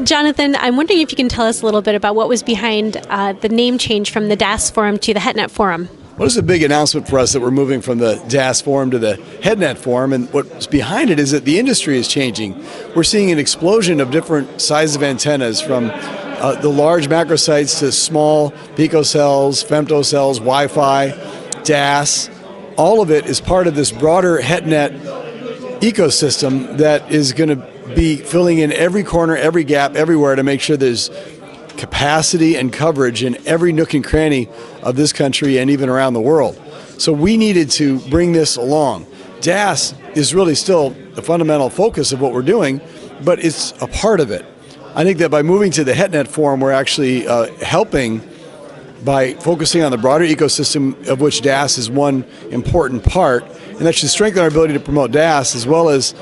Jonathan, I'm wondering if you can tell us a little bit about what was behind the name change from the DAS Forum to the HetNet Forum. Well, it's a big announcement for us that we're moving from the DAS Forum to the HetNet Forum, and what's behind it is that the industry is changing. We're seeing an explosion of different sizes of antennas, from the large macro sites to small picocells, femtocells, Wi-Fi, DAS. All of it is part of this broader HetNet ecosystem that is going to be filling in every corner, every gap, everywhere to make sure there's capacity and coverage in every nook and cranny of this country and even around the world. So we needed to bring this along. DAS is really still the fundamental focus of what we're doing, but it's a part of it. I think that by moving to the HetNet Forum, we're actually helping by focusing on the broader ecosystem, of which DAS is one important part, and that should strengthen our ability to promote DAS as well as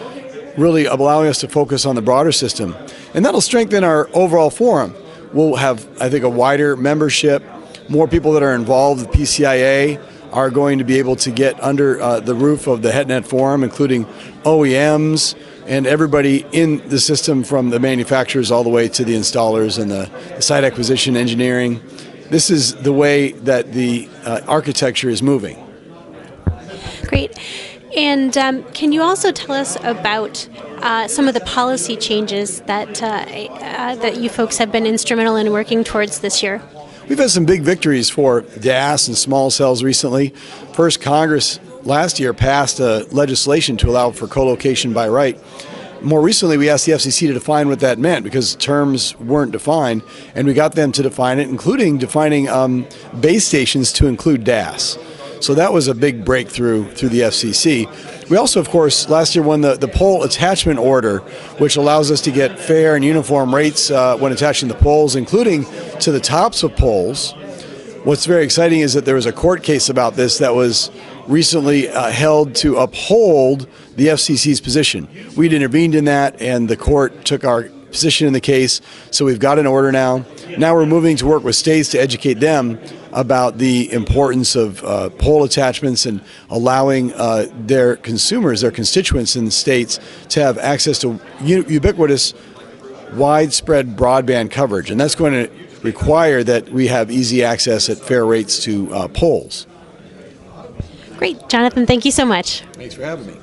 really allowing us to focus on the broader system. And that'll strengthen our overall forum. We'll have, I think, a wider membership. More people that are involved with PCIA are going to be able to get under the roof of the HetNet Forum, including OEMs and everybody in the system, from the manufacturers all the way to the installers and the site acquisition engineering. This is the way that the architecture is moving. Great. And can you also tell us about some of the policy changes that that you folks have been instrumental in working towards this year? We've had some big victories for DAS and small cells recently. First, Congress last year passed legislation to allow for co-location by right. More recently, we asked the FCC to define what that meant because terms weren't defined, and we got them to define it, including defining base stations to include DAS. So that was a big breakthrough through the FCC. We also, of course, last year won the pole attachment order, which allows us to get fair and uniform rates when attaching the poles, including to the tops of poles. What's very exciting is that there was a court case about this that was recently held to uphold the FCC's position. We'd intervened in that, and the court took our position in the case, so we've got an order now. Now we're moving to work with states to educate them about the importance of pole attachments and allowing their consumers, their constituents in the states, to have access to ubiquitous, widespread broadband coverage. And that's going to require that we have easy access at fair rates to poles. Great. Jonathan, thank you so much. Thanks for having me.